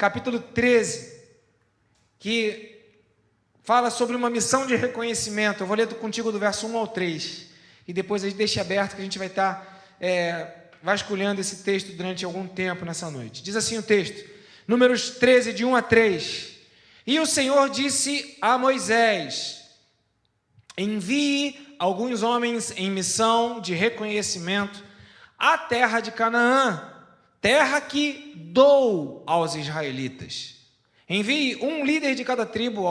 capítulo 13, que fala sobre uma missão de reconhecimento. Eu vou ler contigo do verso 1 ao 3, e depois a gente deixa aberto que a gente vai estar vasculhando esse texto durante algum tempo nessa noite. Diz assim o texto, Números 13, de 1 a 3. E o Senhor disse a Moisés: envie alguns homens em missão de reconhecimento à terra de Canaã, terra que dou aos israelitas. Envie um líder de cada tribo,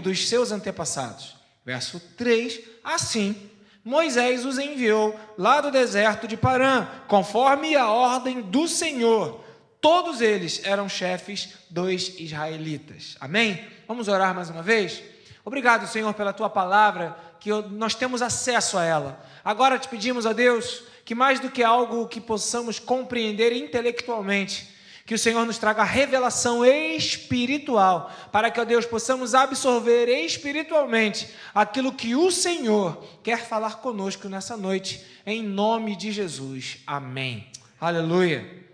dos seus antepassados. Verso 3, assim Moisés os enviou lá do deserto de Parã, conforme a ordem do Senhor. Todos eles eram chefes dos israelitas. Amém? Vamos orar mais uma vez? Obrigado, Senhor, pela Tua palavra, que nós temos acesso a ela. Agora te pedimos, ó Deus, que mais do que algo que possamos compreender intelectualmente, que o Senhor nos traga revelação espiritual, para que, ó Deus, possamos absorver espiritualmente aquilo que o Senhor quer falar conosco nessa noite, em nome de Jesus. Amém. Aleluia.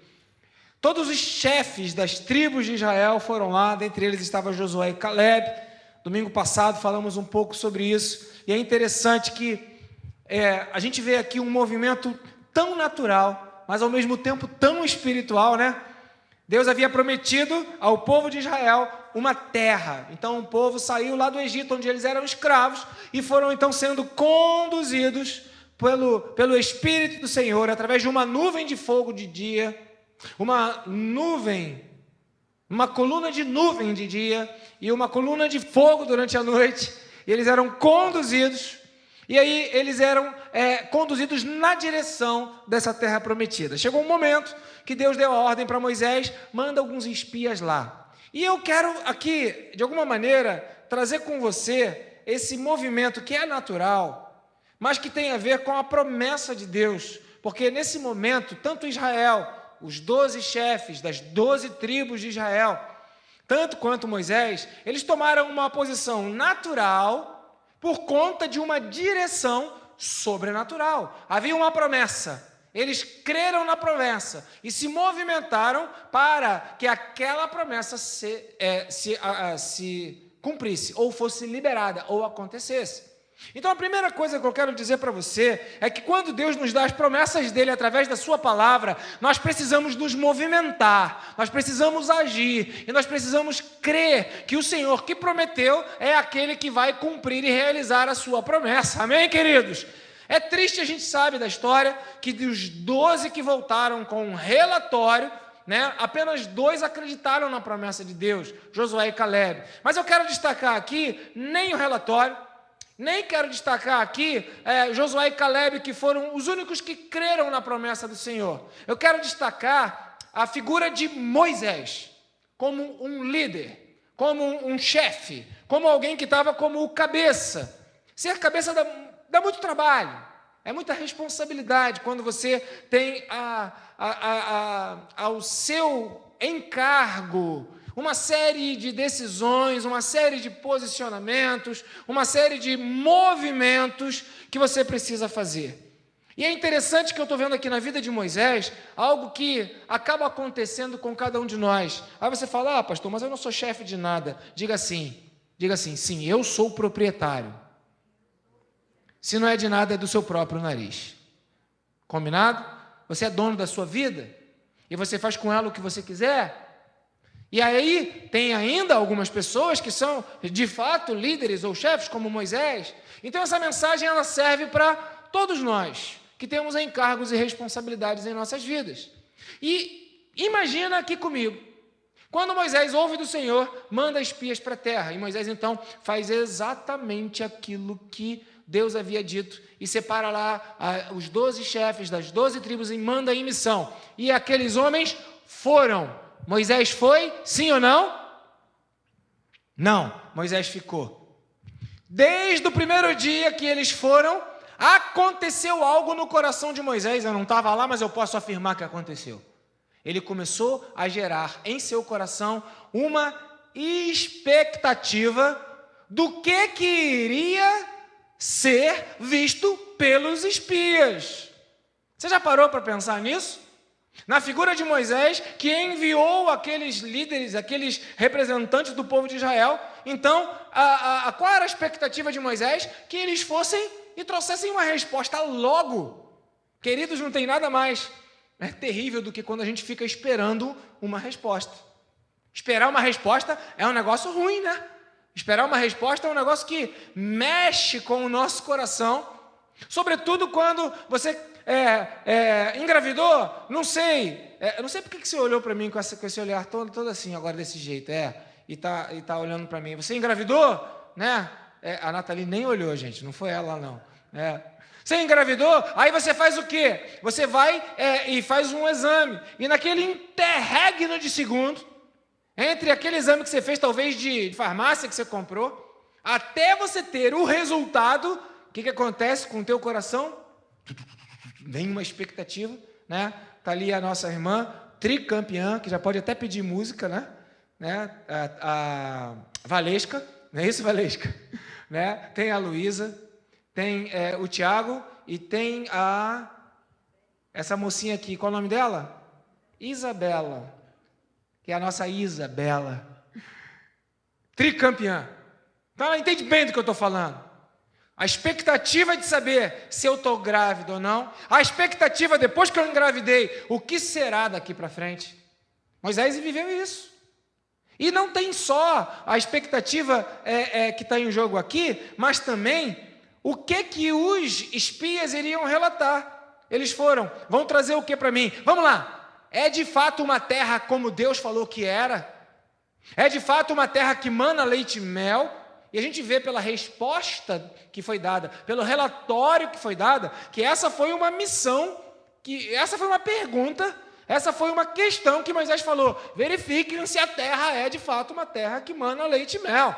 Todos os chefes das tribos de Israel foram lá, dentre eles estava Josué e Caleb. Domingo passado falamos um pouco sobre isso, e é interessante que a gente vê aqui um movimento tão natural, mas ao mesmo tempo tão espiritual, né? Deus havia prometido ao povo de Israel uma terra. Então o povo saiu lá do Egito, onde eles eram escravos, e foram então sendo conduzidos pelo Espírito do Senhor, através de uma nuvem de fogo de dia, uma coluna de nuvem de dia e uma coluna de fogo durante a noite, e eles eram conduzidos, e aí eles eram conduzidos na direção dessa terra prometida. Chegou um momento que Deus deu a ordem para Moisés: manda alguns espias lá. E eu quero aqui, de alguma maneira, trazer com você esse movimento que é natural, mas que tem a ver com a promessa de Deus, porque nesse momento, tanto Israel, os 12 chefes das 12 tribos de Israel, tanto quanto Moisés, eles tomaram uma posição natural por conta de uma direção sobrenatural. Havia uma promessa, eles creram na promessa e se movimentaram para que aquela promessa se cumprisse, ou fosse liberada, ou acontecesse. Então a primeira coisa que eu quero dizer para você é que quando Deus nos dá as promessas dele através da sua palavra, nós precisamos nos movimentar, nós precisamos agir, e nós precisamos crer que o Senhor que prometeu é aquele que vai cumprir e realizar a sua promessa. Amém, queridos? É triste, a gente sabe da história, que dos 12 que voltaram com um relatório, apenas 2 acreditaram na promessa de Deus, Josué e Caleb. Mas eu quero destacar aqui nem o relatório, nem quero destacar aqui Josué e Caleb, que foram os únicos que creram na promessa do Senhor. Eu quero destacar a figura de Moisés, como um líder, como um chefe, como alguém que estava como o cabeça. Ser cabeça dá muito trabalho, é muita responsabilidade quando você tem ao seu encargo uma série de decisões, uma série de posicionamentos, uma série de movimentos que você precisa fazer. E é interessante que eu estou vendo aqui na vida de Moisés algo que acaba acontecendo com cada um de nós. Aí você fala: pastor, mas eu não sou chefe de nada. Diga assim, sim, eu sou o proprietário. Se não é de nada, é do seu próprio nariz. Combinado? Você é dono da sua vida e você faz com ela o que você quiser. E aí tem ainda algumas pessoas que são de fato líderes ou chefes, como Moisés. Então essa mensagem ela serve para todos nós que temos encargos e responsabilidades em nossas vidas. E imagina aqui comigo, quando Moisés ouve do Senhor, manda espias para a terra, e Moisés então faz exatamente aquilo que Deus havia dito, e separa lá os 12 chefes das 12 tribos e manda em missão. E aqueles homens foram. Moisés foi? Sim ou não? Não, Moisés ficou. Desde o primeiro dia que eles foram, aconteceu algo no coração de Moisés. Eu não estava lá, mas eu posso afirmar que aconteceu. Ele começou a gerar em seu coração uma expectativa do que iria ser visto pelos espias. Você já parou para pensar nisso? Na figura de Moisés, que enviou aqueles líderes, aqueles representantes do povo de Israel. Então, qual era a expectativa de Moisés? Que eles fossem e trouxessem uma resposta logo. Queridos, não tem nada mais terrível do que quando a gente fica esperando uma resposta. Esperar uma resposta é um negócio ruim, né? Esperar uma resposta é um negócio que mexe com o nosso coração. Sobretudo quando você engravidou, não sei por que você olhou para mim com esse olhar todo assim, agora desse jeito, e tá olhando para mim. Você engravidou, né? A Nathalie nem olhou, gente, não foi ela não. Você engravidou, aí você faz o quê? Você vai e faz um exame, e naquele interregno de segundo, entre aquele exame que você fez, talvez de farmácia que você comprou, até você ter o resultado, o que acontece com o teu coração? Vem uma expectativa, né? Está ali a nossa irmã, tricampeã, que já pode até pedir música, né? A Valesca, não é isso, Valesca? Né? Tem a Luísa, tem o Tiago e tem essa mocinha aqui, qual é o nome dela? Isabela, que é a nossa Isabela, tricampeã. Então ela entende bem do que eu estou falando. A expectativa de saber se eu estou grávida ou não. A expectativa, depois que eu engravidei, o que será daqui para frente. Moisés viveu isso. E não tem só a expectativa que está em jogo aqui, mas também o que os espias iriam relatar. Eles vão trazer o que para mim? Vamos lá. É de fato uma terra como Deus falou que era? É de fato uma terra que mana leite e mel? E a gente vê pela resposta que foi dada, pelo relatório que foi dado, que essa foi uma missão, que essa foi uma pergunta, essa foi uma questão que Moisés falou. Verifiquem se a terra é de fato uma terra que mana leite e mel.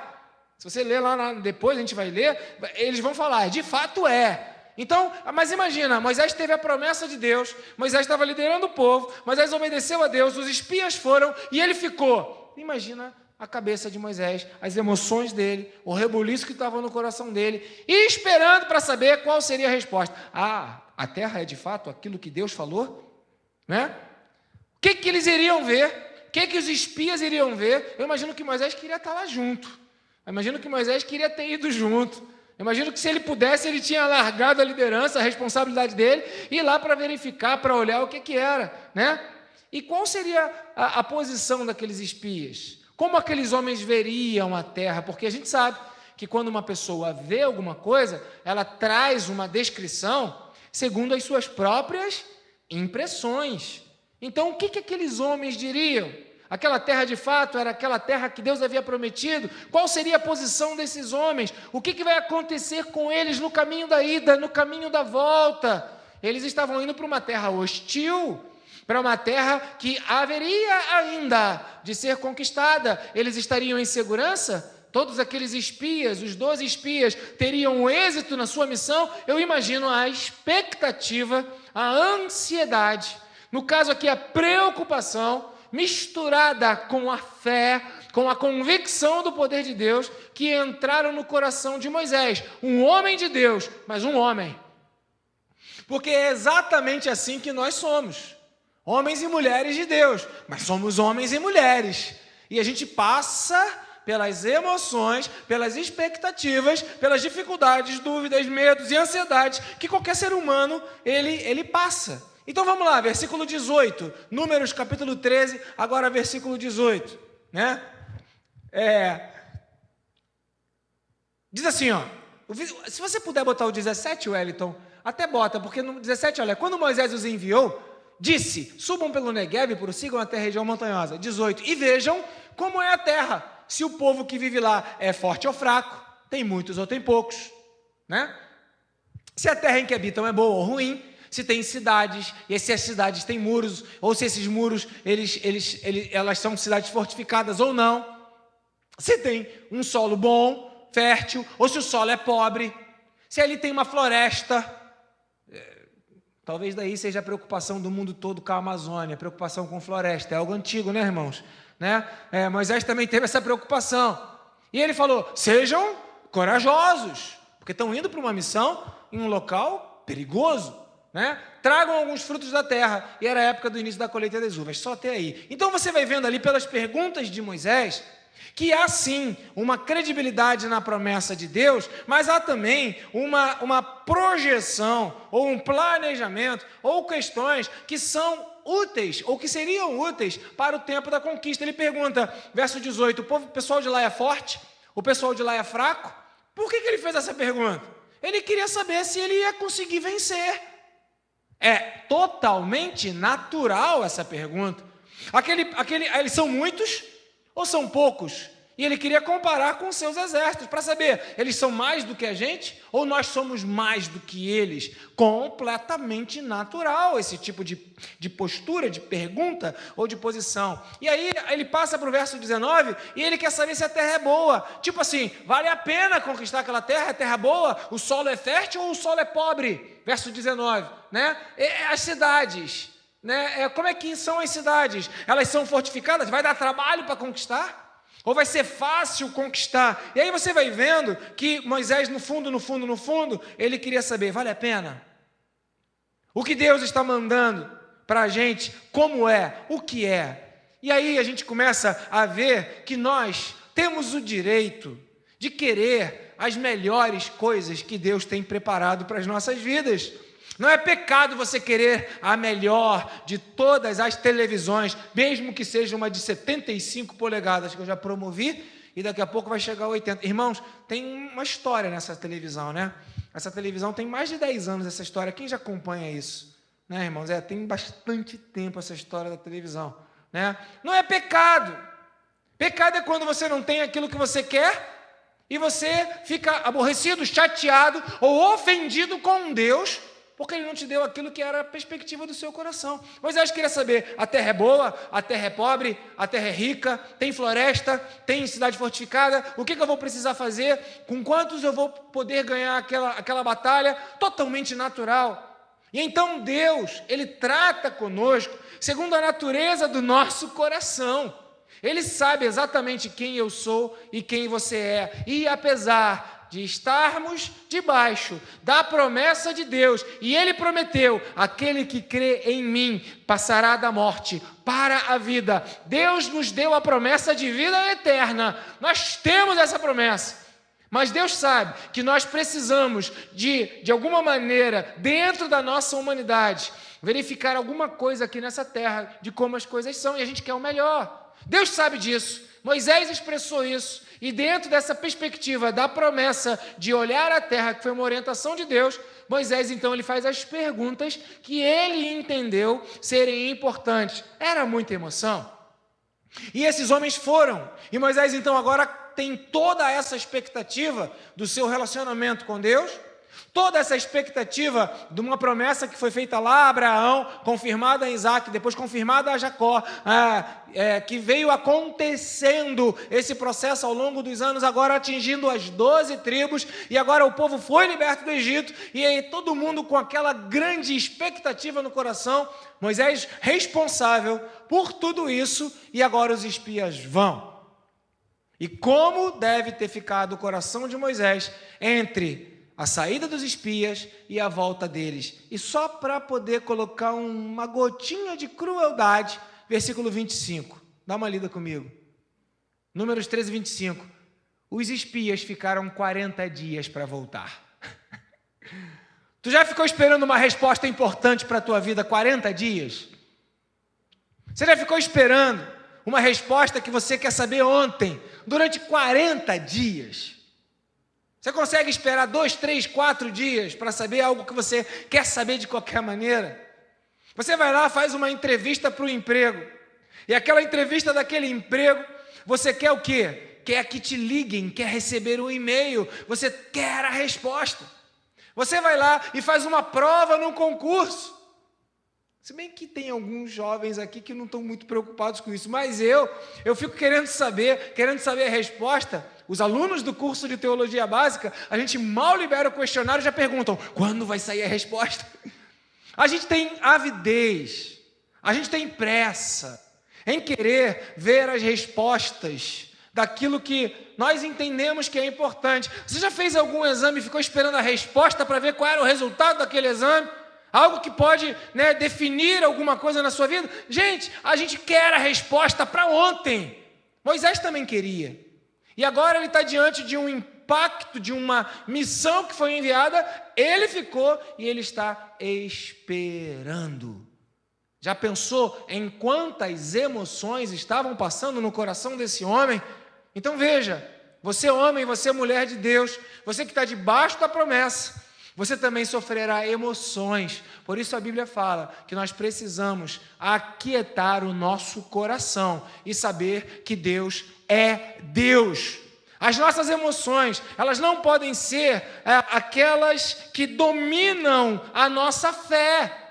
Se você ler lá depois, a gente vai ler, eles vão falar, de fato é. Então, mas imagina, Moisés teve a promessa de Deus, Moisés estava liderando o povo, Moisés obedeceu a Deus, os espias foram e ele ficou. Imagina a cabeça de Moisés, as emoções dele, o rebuliço que estava no coração dele, e esperando para saber qual seria a resposta. A terra é de fato aquilo que Deus falou? Né? O que eles iriam ver? O que os espias iriam ver? Eu imagino que Moisés queria estar lá junto. Eu imagino que Moisés queria ter ido junto. Eu imagino que se ele pudesse, ele tinha largado a liderança, a responsabilidade dele, e ir lá para verificar, para olhar o que era, né? E qual seria a posição daqueles espias? Como aqueles homens veriam a terra? Porque a gente sabe que quando uma pessoa vê alguma coisa, ela traz uma descrição segundo as suas próprias impressões. Então, o que aqueles homens diriam? Aquela terra de fato era aquela terra que Deus havia prometido? Qual seria a posição desses homens? O que vai acontecer com eles no caminho da ida, no caminho da volta? Eles estavam indo para uma terra hostil, para uma terra que haveria ainda de ser conquistada. Eles estariam em segurança? Todos aqueles espias, os 12 espias, teriam êxito na sua missão? Eu imagino a expectativa, a ansiedade, no caso aqui a preocupação, misturada com a fé, com a convicção do poder de Deus, que entraram no coração de Moisés, um homem de Deus, mas um homem. Porque é exatamente assim que nós somos. Homens e mulheres de Deus, mas somos homens e mulheres. E a gente passa pelas emoções, pelas expectativas, pelas dificuldades, dúvidas, medos e ansiedades que qualquer ser humano, ele passa. Então vamos lá, versículo 18, Números capítulo 13, agora versículo 18. Né? Diz assim, se você puder botar o 17, Wellington, até bota, porque no 17, olha, quando Moisés os enviou, disse, subam pelo Negueb e prossigam até a região montanhosa. 18, e vejam como é a terra, se o povo que vive lá é forte ou fraco, tem muitos ou tem poucos, né? Se a terra em que habitam é boa ou ruim, se tem cidades, e se as cidades têm muros, ou se esses muros elas são cidades fortificadas ou não, se tem um solo bom, fértil, ou se o solo é pobre, se ali tem uma floresta. Talvez daí seja a preocupação do mundo todo com a Amazônia, preocupação com floresta, é algo antigo, né, irmãos? Né? Moisés também teve essa preocupação, e ele falou, sejam corajosos, porque estão indo para uma missão em um local perigoso, né? Tragam alguns frutos da terra. E era a época do início da colheita das uvas, só até aí. Então você vai vendo ali pelas perguntas de Moisés que há sim uma credibilidade na promessa de Deus, mas há também uma projeção, ou um planejamento, ou questões que são úteis, ou que seriam úteis para o tempo da conquista. Ele pergunta, verso 18, o pessoal de lá é forte? O pessoal de lá é fraco? Por que ele fez essa pergunta? Ele queria saber se ele ia conseguir vencer. É totalmente natural essa pergunta. Eles são muitos ou são poucos? E ele queria comparar com os seus exércitos, para saber, eles são mais do que a gente ou nós somos mais do que eles? Completamente natural esse tipo de postura, de pergunta ou de posição. E aí ele passa para o verso 19 e ele quer saber se a terra é boa. Tipo assim, vale a pena conquistar aquela terra? É terra boa? O solo é fértil ou o solo é pobre? Verso 19, né? As cidades, né? Como é que são as cidades? Elas são fortificadas? Vai dar trabalho para conquistar? Ou vai ser fácil conquistar? E aí você vai vendo que Moisés, no fundo, ele queria saber, vale a pena? O que Deus está mandando para a gente, como é, o que é? E aí a gente começa a ver que nós temos o direito de querer as melhores coisas que Deus tem preparado para as nossas vidas. Não é pecado você querer a melhor de todas as televisões, mesmo que seja uma de 75 polegadas, que eu já promovi, e daqui a pouco vai chegar a 80. Irmãos, tem uma história nessa televisão, né? Essa televisão tem mais de 10 anos, essa história. Quem já acompanha isso? Né, irmãos? Tem bastante tempo essa história da televisão, né? Não é pecado. Pecado é quando você não tem aquilo que você quer e você fica aborrecido, chateado ou ofendido com Deus, porque ele não te deu aquilo que era a perspectiva do seu coração. Moisés queria saber, a terra é boa, a terra é pobre, a terra é rica, tem floresta, tem cidade fortificada, o que eu vou precisar fazer, com quantos eu vou poder ganhar aquela batalha, totalmente natural. E então Deus, Ele trata conosco segundo a natureza do nosso coração. Ele sabe exatamente quem eu sou e quem você é, e apesar de estarmos debaixo da promessa de Deus, e Ele prometeu, aquele que crê em mim passará da morte para a vida. Deus nos deu a promessa de vida eterna, nós temos essa promessa, mas Deus sabe que nós precisamos de alguma maneira, dentro da nossa humanidade, verificar alguma coisa aqui nessa terra, de como as coisas são, e a gente quer o melhor. Deus sabe disso, Moisés expressou isso, e dentro dessa perspectiva da promessa de olhar a terra, que foi uma orientação de Deus, Moisés então ele faz as perguntas que ele entendeu serem importantes. Era muita emoção. E esses homens foram, e Moisés então agora tem toda essa expectativa do seu relacionamento com Deus, toda essa expectativa de uma promessa que foi feita lá a Abraão, confirmada a Isaac, depois confirmada a Jacó, que veio acontecendo esse processo ao longo dos anos, agora atingindo as 12 tribos, e agora o povo foi liberto do Egito, e aí todo mundo com aquela grande expectativa no coração, Moisés responsável por tudo isso, e agora os espias vão. E como deve ter ficado o coração de Moisés entre a saída dos espias e a volta deles. E só para poder colocar uma gotinha de crueldade, versículo 25. Dá uma lida comigo. Números 13, 25. Os espias ficaram 40 dias para voltar. Tu já ficou esperando uma resposta importante para a tua vida 40 dias? Você já ficou esperando uma resposta que você quer saber ontem, durante 40 dias? Você consegue esperar 2, 3, 4 dias para saber algo que você quer saber de qualquer maneira? Você vai lá, faz uma entrevista para o emprego. E aquela entrevista daquele emprego, você quer o quê? Quer que te liguem, quer receber um e-mail, você quer a resposta. Você vai lá e faz uma prova num concurso. Se bem que tem alguns jovens aqui que não estão muito preocupados com isso, mas eu fico querendo saber a resposta. Os alunos do curso de teologia básica, a gente mal libera o questionário e já perguntam, quando vai sair a resposta? A gente tem avidez, a gente tem pressa em querer ver as respostas daquilo que nós entendemos que é importante. Você já fez algum exame e ficou esperando a resposta para ver qual era o resultado daquele exame? algo que pode, né, definir alguma coisa na sua vida. Gente, a gente quer a resposta para ontem. Moisés também queria. E agora ele está diante de um impacto, de uma missão que foi enviada, ele ficou e ele está esperando. Já pensou em quantas emoções estavam passando no coração desse homem? Então veja, você homem, você mulher de Deus, você que está debaixo da promessa, você também sofrerá emoções. Por isso a Bíblia fala que nós precisamos aquietar o nosso coração e saber que Deus é Deus. As nossas emoções, elas não podem ser aquelas que dominam a nossa fé.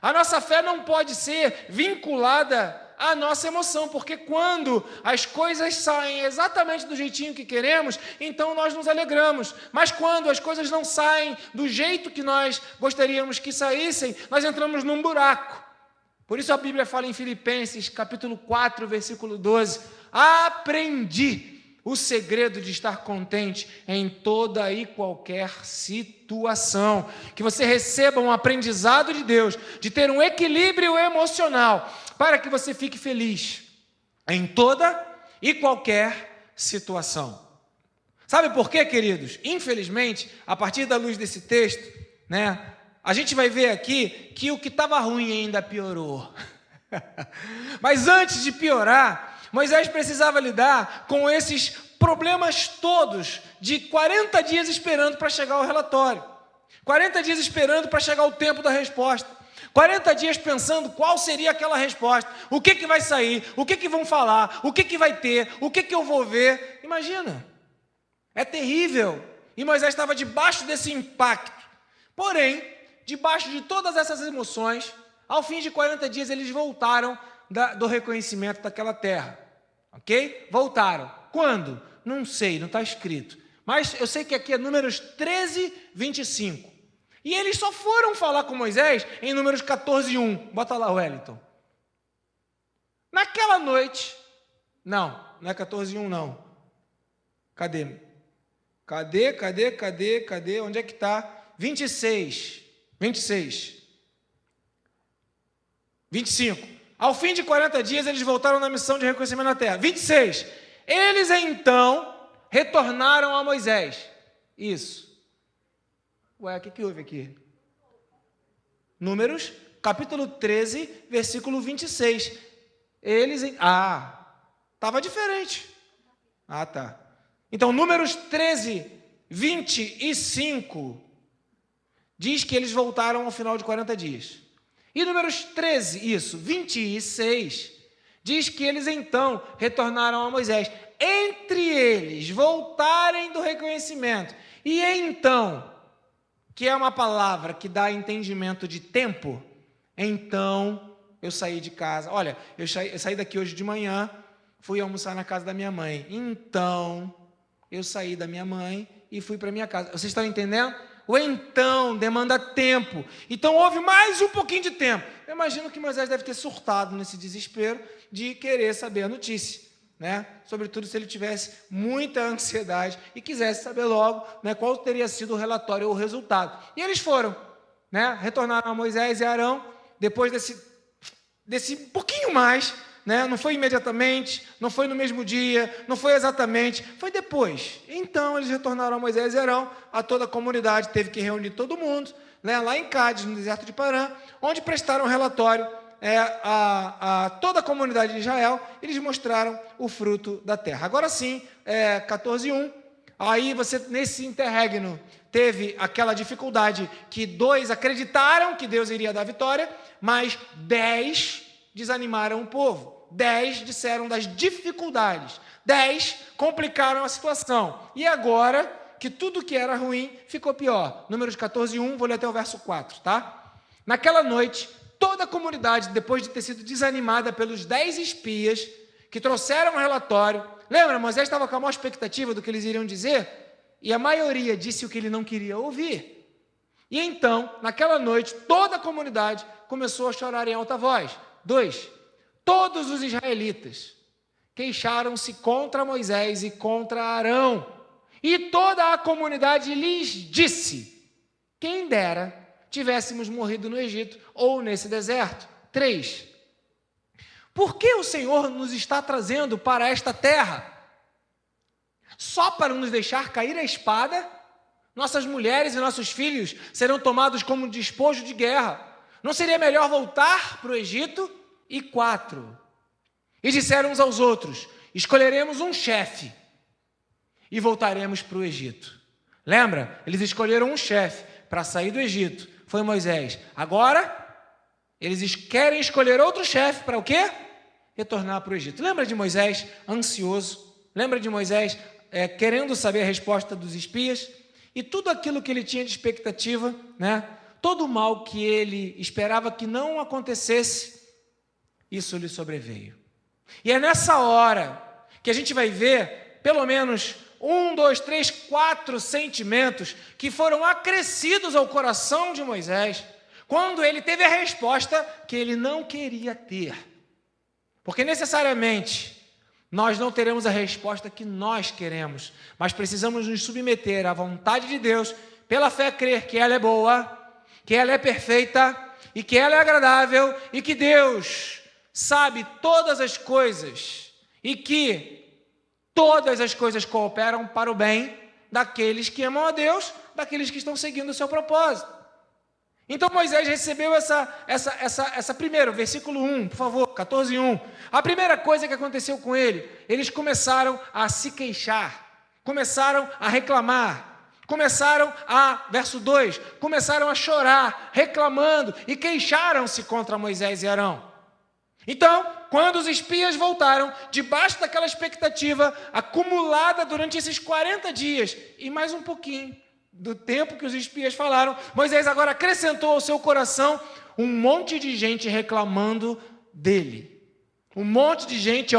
A nossa fé não pode ser vinculada à nossa emoção, porque quando as coisas saem exatamente do jeitinho que queremos, então nós nos alegramos. Mas quando as coisas não saem do jeito que nós gostaríamos que saíssem, nós entramos num buraco. Por isso a Bíblia fala em Filipenses, capítulo 4, versículo 12, aprendi o segredo de estar contente em toda e qualquer situação. Que você receba um aprendizado de Deus, de ter um equilíbrio emocional, para que você fique feliz em toda e qualquer situação. Sabe por quê, queridos? Infelizmente, a partir da luz desse texto, né, a gente vai ver aqui que o que estava ruim ainda piorou. Mas antes de piorar, Moisés precisava lidar com esses problemas todos de 40 dias esperando para chegar o relatório. 40 dias esperando para chegar o tempo da resposta. 40 dias pensando qual seria aquela resposta. O que vai sair? O que vão falar? O que vai ter? O que eu vou ver? Imagina. É terrível. E Moisés estava debaixo desse impacto. Porém, debaixo de todas essas emoções, ao fim de 40 dias eles voltaram do reconhecimento daquela terra. Ok? Voltaram. Quando? Não sei, não está escrito. Mas eu sei que aqui é Números 13, 25. E eles só foram falar com Moisés em Números 14, 1. Bota lá, Wellington. Naquela noite... Não é 14, 1, não. Cadê? Onde é que está? 26. 25. Ao fim de 40 dias, eles voltaram na missão de reconhecimento na terra. 26. Eles, então, retornaram a Moisés. Isso. Ué, o que houve aqui? Números, capítulo 13, versículo 26. Eles... estava diferente. Tá. Então, Números 13, 25, diz que eles voltaram ao final de 40 dias. E Números 13, 26, diz que eles então retornaram a Moisés. Entre eles voltarem do reconhecimento. E então, que é uma palavra que dá entendimento de tempo, então eu saí de casa. Olha, eu saí daqui hoje de manhã, fui almoçar na casa da minha mãe. Então, eu saí da minha mãe e fui para minha casa. Vocês estão entendendo? O então demanda tempo. Então houve mais um pouquinho de tempo. Eu imagino que Moisés deve ter surtado nesse desespero de querer saber a notícia, né? Sobretudo se ele tivesse muita ansiedade e quisesse saber logo, né, qual teria sido o relatório ou o resultado. E eles foram, né? Retornaram a Moisés e Arão, depois desse pouquinho mais, né? Não foi imediatamente, não foi no mesmo dia, não foi exatamente, foi depois. Então eles retornaram a Moisés e Arão, a toda a comunidade teve que reunir todo mundo, né? Lá em Cádiz, no deserto de Parã, onde prestaram relatório a toda a comunidade de Israel. Eles mostraram o fruto da terra. Agora sim, 14:1, aí você, nesse interregno, teve aquela dificuldade que 2 acreditaram que Deus iria dar vitória, mas 10 desanimaram o povo. 10 disseram das dificuldades. 10 complicaram a situação. E agora, que tudo que era ruim ficou pior. Números 14:1, vou ler até o verso 4, tá? Naquela noite, toda a comunidade, depois de ter sido desanimada pelos 10 espias que trouxeram um relatório, lembra, Moisés estava com a maior expectativa do que eles iriam dizer, e a maioria disse o que ele não queria ouvir. E então, naquela noite, toda a comunidade começou a chorar em alta voz. 2. Todos os israelitas queixaram-se contra Moisés e contra Arão. E toda a comunidade lhes disse: quem dera tivéssemos morrido no Egito ou nesse deserto. 3. Por que o Senhor nos está trazendo para esta terra? Só para nos deixar cair a espada? Nossas mulheres e nossos filhos serão tomados como despojo de guerra. Não seria melhor voltar para o Egito? E 4. E disseram uns aos outros: escolheremos um chefe e voltaremos para o Egito. Lembra? Eles escolheram um chefe para sair do Egito. Foi Moisés. Agora, eles querem escolher outro chefe para o quê? Retornar para o Egito. Lembra de Moisés ansioso? Lembra de Moisés querendo saber a resposta dos espias? E tudo aquilo que ele tinha de expectativa, né? Todo o mal que ele esperava que não acontecesse, isso lhe sobreveio. E é nessa hora que a gente vai ver, pelo menos 1, 2, 3, 4 sentimentos que foram acrescidos ao coração de Moisés, quando ele teve a resposta que ele não queria ter. Porque necessariamente nós não teremos a resposta que nós queremos, mas precisamos nos submeter à vontade de Deus, pela fé crer que ela é boa, que ela é perfeita e que ela é agradável e que Deus sabe todas as coisas e que todas as coisas cooperam para o bem daqueles que amam a Deus, daqueles que estão seguindo o seu propósito. Então Moisés recebeu essa primeiro, versículo 1, por favor, 14:1. A primeira coisa que aconteceu com ele, eles começaram a se queixar, começaram a reclamar, verso 2, começaram a chorar, reclamando e queixaram-se contra Moisés e Arão. Então, quando os espias voltaram, debaixo daquela expectativa acumulada durante esses 40 dias, e mais um pouquinho do tempo que os espias falaram, Moisés agora acrescentou ao seu coração um monte de gente reclamando dele. Um monte de gente,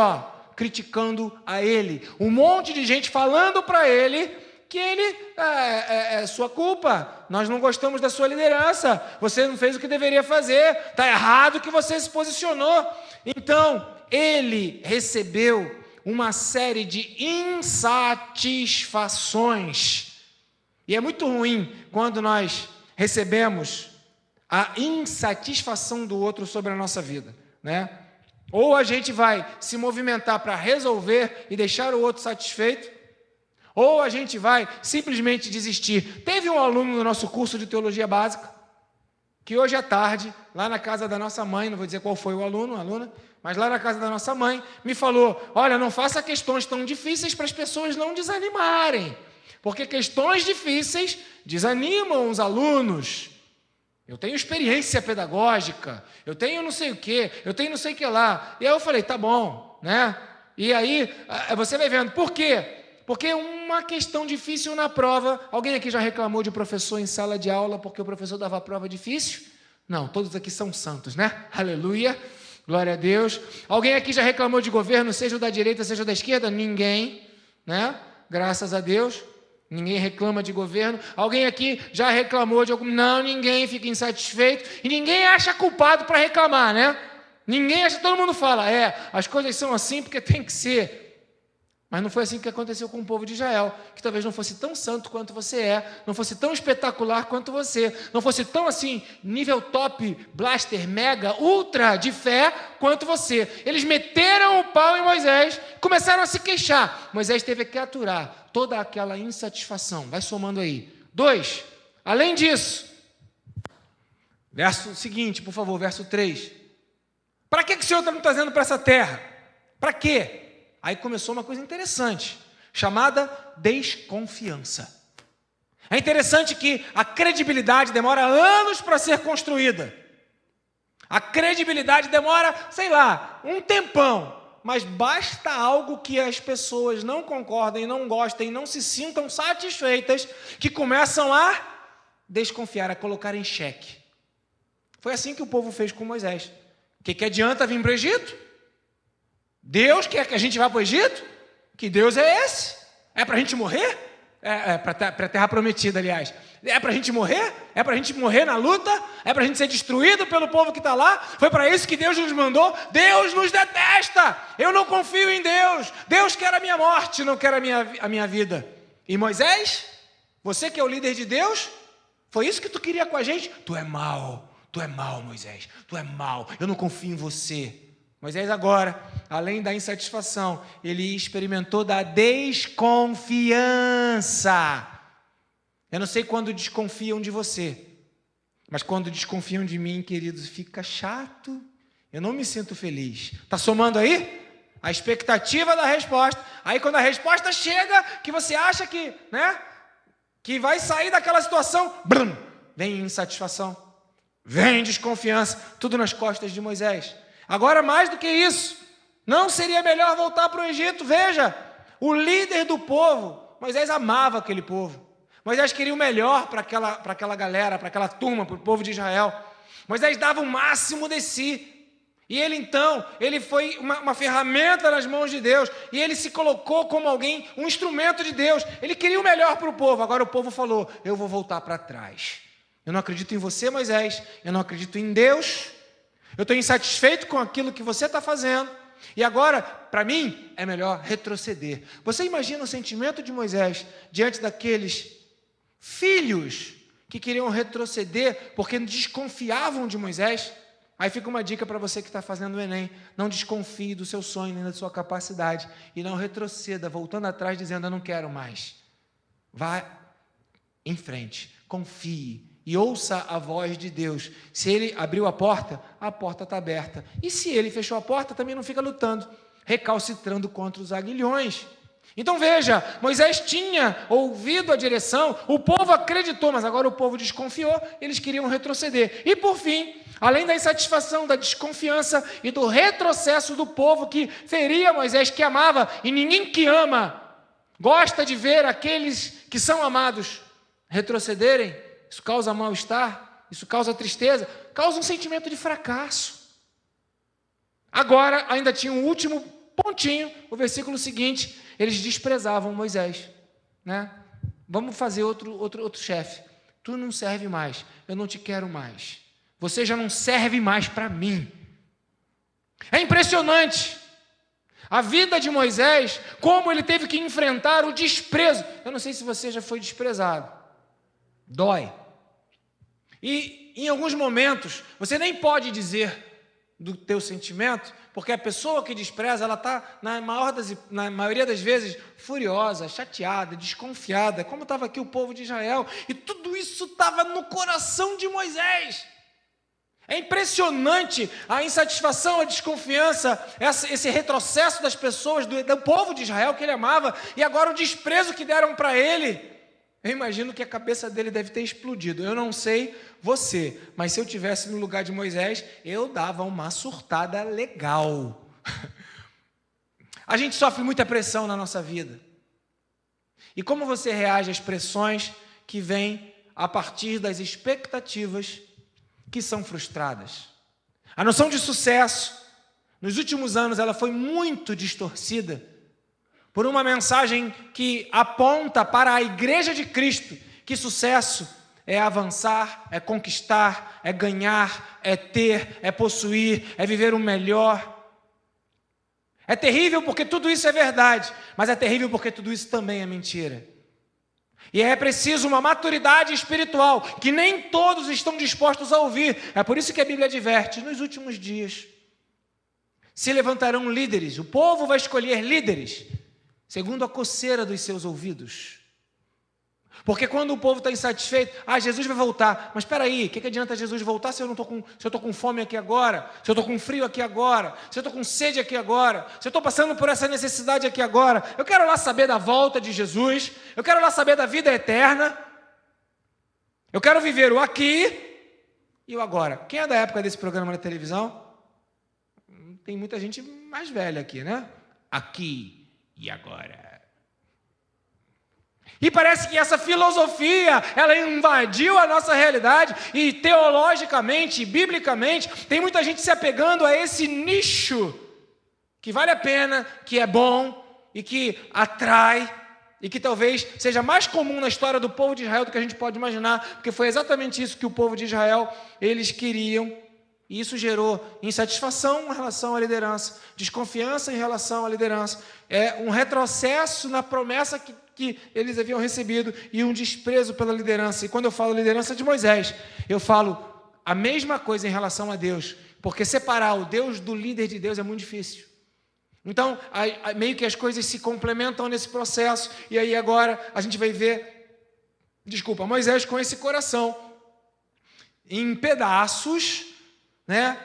criticando a ele. Um monte de gente falando para ele que ele é sua culpa, nós não gostamos da sua liderança, você não fez o que deveria fazer, está errado que você se posicionou. Então, ele recebeu uma série de insatisfações. E é muito ruim quando nós recebemos a insatisfação do outro sobre a nossa vida, né? Ou a gente vai se movimentar para resolver e deixar o outro satisfeito, ou a gente vai simplesmente desistir. Teve um aluno no nosso curso de teologia básica, que hoje à tarde, lá na casa da nossa mãe, não vou dizer qual foi o aluno, a aluna, mas lá na casa da nossa mãe, me falou: olha, não faça questões tão difíceis para as pessoas não desanimarem, porque questões difíceis desanimam os alunos. Eu tenho experiência pedagógica, eu tenho não sei o quê, eu tenho não sei o que lá. E aí eu falei, tá bom, né? E aí você vai vendo, por quê? Porque uma questão difícil na prova, alguém aqui já reclamou de professor em sala de aula porque o professor dava prova difícil? Não, todos aqui são santos, né? Aleluia, glória a Deus. Alguém aqui já reclamou de governo, seja da direita, seja da esquerda? Ninguém, né? Graças a Deus, ninguém reclama de governo. Alguém aqui já reclamou de algum... Não, ninguém fica insatisfeito e ninguém acha culpado para reclamar, né? Ninguém acha, todo mundo fala, as coisas são assim porque tem que ser. Mas não foi assim que aconteceu com o povo de Israel, que talvez não fosse tão santo quanto você é, não fosse tão espetacular quanto você, não fosse tão assim, nível top, blaster, mega, ultra de fé quanto você. Eles meteram o pau em Moisés, começaram a se queixar. Moisés teve que aturar toda aquela insatisfação. Vai somando aí. 2, além disso, verso seguinte, por favor, verso 3. Para que o Senhor está me trazendo para essa terra? Para quê? Aí começou uma coisa interessante, chamada desconfiança. É interessante que a credibilidade demora anos para ser construída. A credibilidade demora, sei lá, um tempão. Mas basta algo que as pessoas não concordem, não gostem, não se sintam satisfeitas, que começam a desconfiar, a colocar em xeque. Foi assim que o povo fez com Moisés. O que adianta vir para o Egito? Deus quer que a gente vá para o Egito? Que Deus é esse? É para a gente morrer? Para a terra prometida, aliás. É para a gente morrer? É para a gente morrer na luta? É para a gente ser destruído pelo povo que está lá? Foi para isso que Deus nos mandou? Deus nos detesta! Eu não confio em Deus! Deus quer a minha morte, não quer a minha vida. E Moisés, você que é o líder de Deus, Foi isso que tu queria com a gente? Tu é mau, Moisés, tu é mau, eu não confio em você. Moisés agora, além da insatisfação, ele experimentou da desconfiança. Eu não sei quando desconfiam de você, mas quando desconfiam de mim, queridos, fica chato. Eu não me sinto feliz. Está somando aí? A expectativa da resposta. Aí quando a resposta chega, que você acha que, que vai sair daquela situação, brum, vem insatisfação, vem desconfiança, tudo nas costas de Moisés. Agora, mais do que isso, não seria melhor voltar para o Egito? Veja, o líder do povo, Moisés amava aquele povo. Moisés queria o melhor para aquela galera, para aquela turma, para o povo de Israel. Moisés dava o máximo de si. E ele então, ele foi uma ferramenta nas mãos de Deus. E ele se colocou como alguém, um instrumento de Deus. Ele queria o melhor para o povo. Agora o povo falou, eu vou voltar para trás. Eu não acredito em você, Moisés. Eu não acredito em Deus. Eu estou insatisfeito com aquilo que você está fazendo. E agora, para mim, é melhor retroceder. Você imagina o sentimento de Moisés diante daqueles filhos que queriam retroceder porque desconfiavam de Moisés? Aí fica uma dica para você que está fazendo o Enem: não desconfie do seu sonho nem da sua capacidade e não retroceda, voltando atrás, dizendo eu não quero mais. Vá em frente, confie e ouça a voz de Deus. Se ele abriu a porta está aberta. E se ele fechou a porta, também não fica lutando, recalcitrando contra os aguilhões. Então veja, Moisés tinha ouvido a direção, o povo acreditou, mas agora o povo desconfiou, eles queriam retroceder. E por fim, além da insatisfação, da desconfiança e do retrocesso do povo que feria Moisés, que amava, e ninguém que ama gosta de ver aqueles que são amados retrocederem. Isso causa mal-estar, isso causa tristeza, causa um sentimento de fracasso. Agora, ainda tinha um último pontinho, o versículo seguinte: eles desprezavam Moisés, Vamos fazer outro chefe. Tu não serve mais, eu não te quero mais. Você já não serve mais para mim. É impressionante a vida de Moisés, como ele teve que enfrentar o desprezo. Eu não sei se você já foi desprezado. Dói. E em alguns momentos, você nem pode dizer do teu sentimento, porque a pessoa que despreza, ela está, na maioria das vezes, furiosa, chateada, desconfiada, como estava aqui o povo de Israel, e tudo isso estava no coração de Moisés. É impressionante a insatisfação, a desconfiança, esse retrocesso das pessoas, do povo de Israel que ele amava, e agora o desprezo que deram para ele. Eu imagino que a cabeça dele deve ter explodido. Eu não sei você, mas se eu estivesse no lugar de Moisés, eu dava uma surtada legal. A gente sofre muita pressão na nossa vida. E como você reage às pressões que vêm a partir das expectativas que são frustradas? A noção de sucesso, nos últimos anos, ela foi muito distorcida por uma mensagem que aponta para a Igreja de Cristo que sucesso é avançar, é conquistar, é ganhar, é ter, é possuir, é viver o melhor. É terrível porque tudo isso é verdade, mas é terrível porque tudo isso também é mentira. E é preciso uma maturidade espiritual que nem todos estão dispostos a ouvir. É por isso que a Bíblia adverte: nos últimos dias se levantarão líderes, o povo vai escolher líderes segundo a coceira dos seus ouvidos. Porque quando o povo está insatisfeito, Jesus vai voltar. Mas espera aí, o que adianta Jesus voltar se eu estou com fome aqui agora, se eu estou com frio aqui agora, se eu estou com sede aqui agora, se eu estou passando por essa necessidade aqui agora? Eu quero lá saber da volta de Jesus, eu quero lá saber da vida eterna, eu quero viver o aqui e o agora. Quem é da época desse programa na televisão? Tem muita gente mais velha aqui, Aqui e agora. E parece que essa filosofia, ela invadiu a nossa realidade, e teologicamente, biblicamente, tem muita gente se apegando a esse nicho, que vale a pena, que é bom, e que atrai, e que talvez seja mais comum na história do povo de Israel do que a gente pode imaginar, porque foi exatamente isso que o povo de Israel, eles queriam. E isso gerou insatisfação em relação à liderança, desconfiança em relação à liderança, um retrocesso na promessa que eles haviam recebido e um desprezo pela liderança. E quando eu falo liderança de Moisés, eu falo a mesma coisa em relação a Deus, porque separar o Deus do líder de Deus é muito difícil. Então, meio que as coisas se complementam nesse processo, e aí agora a gente vai ver, Moisés com esse coração em pedaços, né?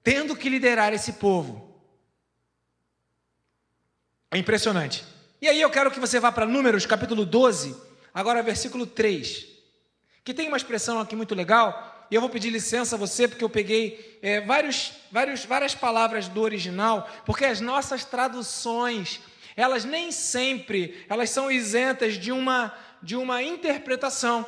Tendo que liderar esse povo. É impressionante. E aí eu quero que você vá para Números, capítulo 12, agora versículo 3, que tem uma expressão aqui muito legal, e eu vou pedir licença a você, porque eu peguei várias palavras do original, porque as nossas traduções, elas nem sempre, elas são isentas de uma interpretação,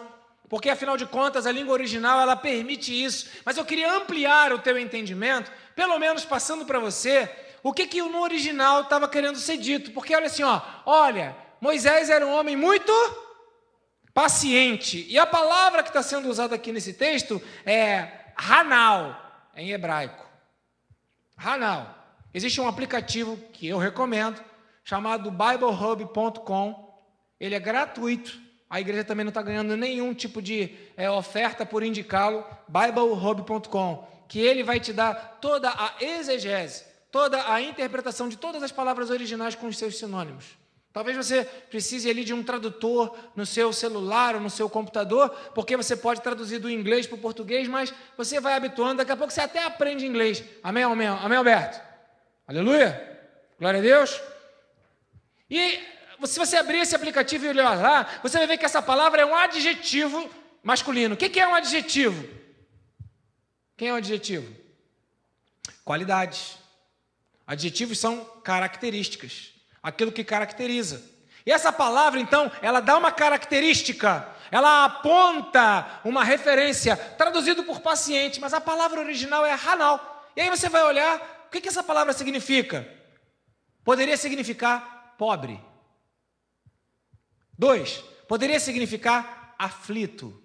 porque, afinal de contas, a língua original, ela permite isso. Mas eu queria ampliar o teu entendimento, pelo menos passando para você o que no original estava querendo ser dito. Porque, olha assim, olha, Moisés era um homem muito paciente. E a palavra que está sendo usada aqui nesse texto é hanal, em hebraico. Hanal. Existe um aplicativo que eu recomendo, chamado BibleHub.com. Ele é gratuito. A igreja também não está ganhando nenhum tipo de oferta por indicá-lo, BibleHub.com, que ele vai te dar toda a exegese, toda a interpretação de todas as palavras originais com os seus sinônimos. Talvez você precise ali de um tradutor no seu celular ou no seu computador, porque você pode traduzir do inglês para o português, mas você vai habituando, daqui a pouco você até aprende inglês. Amém, amém, amém, Alberto? Aleluia? Glória a Deus. E se você abrir esse aplicativo e olhar lá, você vai ver que essa palavra é um adjetivo masculino. O que é um adjetivo? Quem é um adjetivo? Qualidades. Adjetivos são características, aquilo que caracteriza. E essa palavra, então, ela dá uma característica, ela aponta uma referência, traduzido por paciente, mas a palavra original é hanal. E aí você vai olhar, o que essa palavra significa? Poderia significar pobre. 2, poderia significar aflito.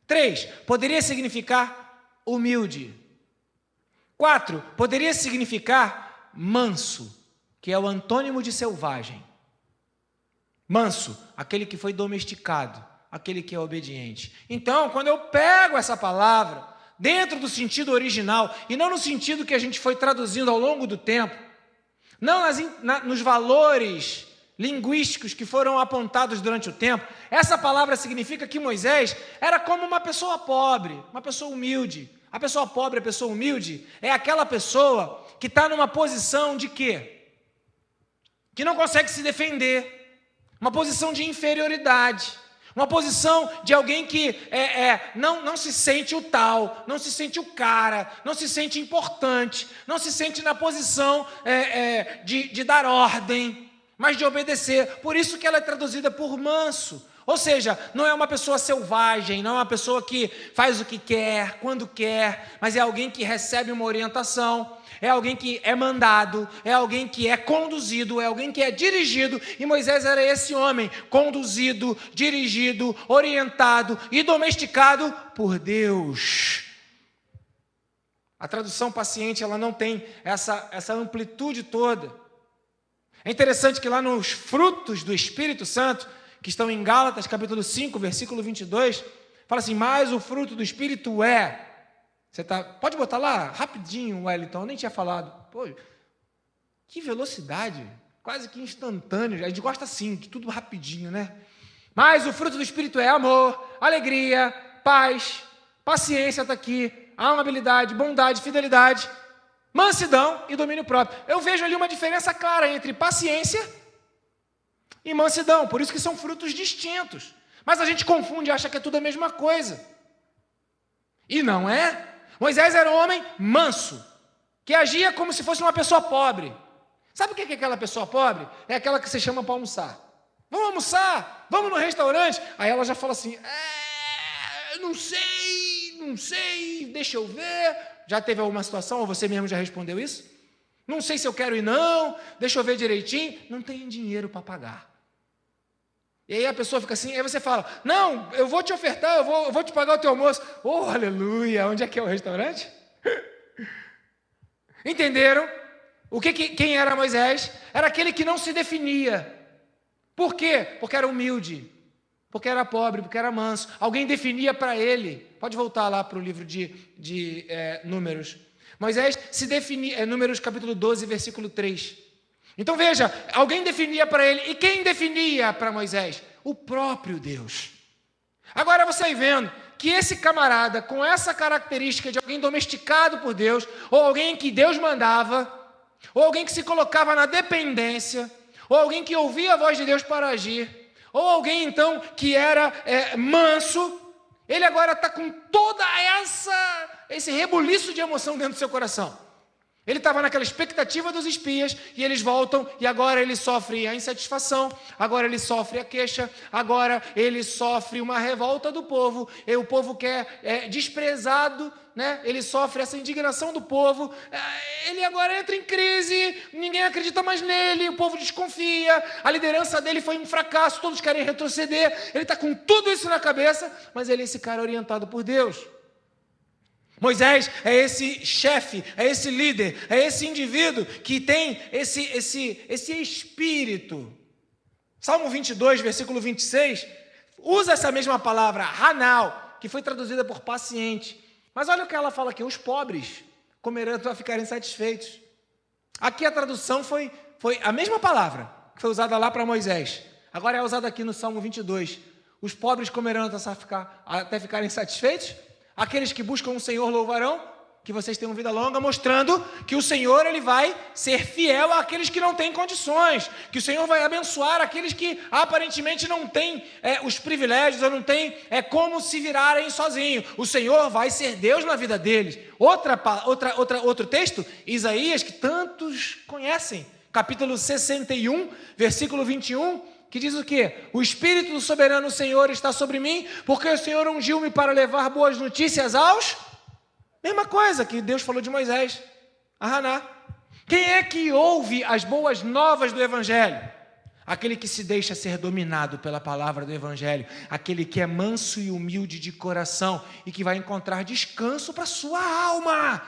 3, poderia significar humilde. 4, poderia significar manso, que é o antônimo de selvagem. Manso, aquele que foi domesticado, aquele que é obediente. Então, quando eu pego essa palavra, dentro do sentido original, e não no sentido que a gente foi traduzindo ao longo do tempo, não nos valores linguísticos que foram apontados durante o tempo, essa palavra significa que Moisés era como uma pessoa pobre, uma pessoa humilde. A pessoa pobre, a pessoa humilde, é aquela pessoa que está numa posição de quê? Que não consegue se defender, uma posição de inferioridade, uma posição de alguém que não se sente o tal, não se sente o cara, não se sente importante, não se sente na posição de dar ordem, mas de obedecer. Por isso que ela é traduzida por manso. Ou seja, não é uma pessoa selvagem, não é uma pessoa que faz o que quer, quando quer, mas é alguém que recebe uma orientação, é alguém que é mandado, é alguém que é conduzido, é alguém que é dirigido. E Moisés era esse homem, conduzido, dirigido, orientado e domesticado por Deus. A tradução paciente, ela não tem essa amplitude toda. É interessante que lá nos frutos do Espírito Santo, que estão em Gálatas, capítulo 5, versículo 22, fala assim, mas o fruto do Espírito é... Pode botar lá, rapidinho, Wellington, eu nem tinha falado. Pô, que velocidade, quase que instantâneo. A gente gosta assim, de tudo rapidinho, né? Mas o fruto do Espírito é amor, alegria, paz, paciência, está aqui, amabilidade, bondade, fidelidade, mansidão e domínio próprio. Eu vejo ali uma diferença clara entre paciência e mansidão, por isso que são frutos distintos. Mas a gente confunde e acha que é tudo a mesma coisa. E não é. Moisés era um homem manso, que agia como se fosse uma pessoa pobre. Sabe o que é aquela pessoa pobre? É aquela que você chama para almoçar. Vamos almoçar? Vamos no restaurante? Aí ela já fala assim, não sei, deixa eu ver. Já teve alguma situação, ou você mesmo já respondeu isso? Não sei se eu quero ir não, deixa eu ver direitinho. Não tem dinheiro para pagar. E aí a pessoa fica assim, aí você fala, não, eu vou te ofertar, eu vou te pagar o teu almoço. Oh, aleluia, onde é que é o restaurante? Entenderam? Quem era Moisés? Era aquele que não se definia. Por quê? Porque era humilde, porque era pobre, porque era manso. Alguém definia para ele. Pode voltar lá para o livro de Números. Moisés se definia, Números capítulo 12, versículo 3. Então veja, alguém definia para ele. E quem definia para Moisés? O próprio Deus. Agora você vai vendo que esse camarada, com essa característica de alguém domesticado por Deus, ou alguém que Deus mandava, ou alguém que se colocava na dependência, ou alguém que ouvia a voz de Deus para agir, ou alguém então que era manso, ele agora está com toda esse rebuliço de emoção dentro do seu coração. Ele estava naquela expectativa dos espias, e eles voltam, e agora ele sofre a insatisfação, agora ele sofre a queixa, agora ele sofre uma revolta do povo, e o povo quer desprezado, né? Ele sofre essa indignação do povo, ele agora entra em crise, ninguém acredita mais nele, o povo desconfia, a liderança dele foi um fracasso, todos querem retroceder, ele está com tudo isso na cabeça, mas ele é esse cara orientado por Deus. Moisés é esse chefe, é esse líder, é esse indivíduo que tem esse espírito. Salmo 22, versículo 26, usa essa mesma palavra, hanal, que foi traduzida por paciente. Mas olha o que ela fala aqui, os pobres comerão até ficarem satisfeitos. Aqui a tradução foi a mesma palavra que foi usada lá para Moisés. Agora é usada aqui no Salmo 22. Os pobres comerão até ficarem satisfeitos. Aqueles que buscam o Senhor louvarão, que vocês tenham vida longa, mostrando que o Senhor ele vai ser fiel àqueles que não têm condições, que o Senhor vai abençoar aqueles que aparentemente não têm os privilégios, ou não têm como se virarem sozinhos. O Senhor vai ser Deus na vida deles. Outro texto, Isaías, que tantos conhecem, capítulo 61, versículo 21, que diz o quê? O Espírito do soberano Senhor está sobre mim, porque o Senhor ungiu-me para levar boas notícias aos... Mesma coisa que Deus falou de Moisés, a Haná. Quem é que ouve as boas novas do Evangelho? Aquele que se deixa ser dominado pela palavra do Evangelho, aquele que é manso e humilde de coração e que vai encontrar descanso para a sua alma.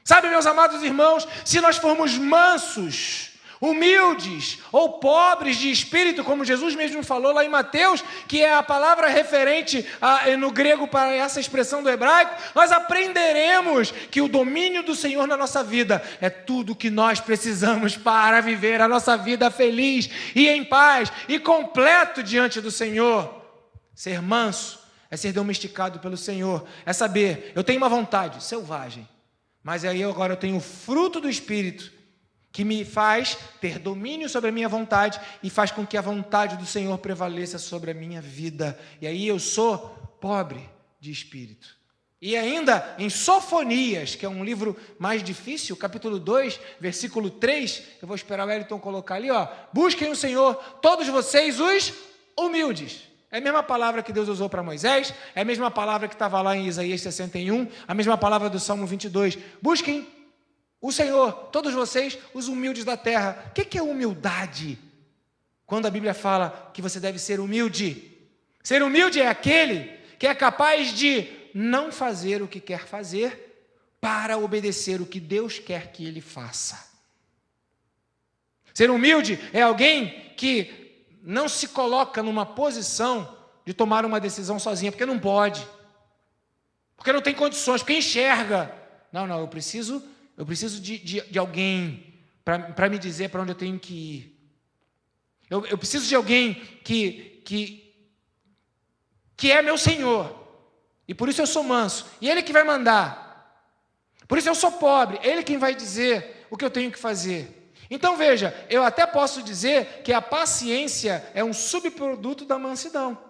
Sabe, meus amados irmãos, se nós formos mansos, humildes ou pobres de espírito, como Jesus mesmo falou lá em Mateus, que é a palavra referente no grego para essa expressão do hebraico, nós aprenderemos que o domínio do Senhor na nossa vida é tudo que nós precisamos para viver a nossa vida feliz e em paz e completo diante do Senhor. Ser manso é ser domesticado pelo Senhor, é saber, eu tenho uma vontade selvagem, mas aí agora eu tenho o fruto do Espírito, que me faz ter domínio sobre a minha vontade e faz com que a vontade do Senhor prevaleça sobre a minha vida. E aí eu sou pobre de espírito. E ainda em Sofonias, que é um livro mais difícil, capítulo 2, versículo 3, eu vou esperar o Wellington colocar ali, busquem o Senhor, todos vocês os humildes. É a mesma palavra que Deus usou para Moisés, é a mesma palavra que estava lá em Isaías 61, a mesma palavra do Salmo 22. Busquem o Senhor, todos vocês, os humildes da terra. O que é humildade? Quando a Bíblia fala que você deve ser humilde. Ser humilde é aquele que é capaz de não fazer o que quer fazer para obedecer o que Deus quer que ele faça. Ser humilde é alguém que não se coloca numa posição de tomar uma decisão sozinho, porque não pode, porque não tem condições, porque enxerga. Não, eu preciso de alguém para me dizer para onde eu tenho que ir. Eu preciso de alguém que é meu Senhor. E por isso eu sou manso. E Ele que vai mandar. Por isso eu sou pobre. Ele quem vai dizer o que eu tenho que fazer. Então veja, eu até posso dizer que a paciência é um subproduto da mansidão.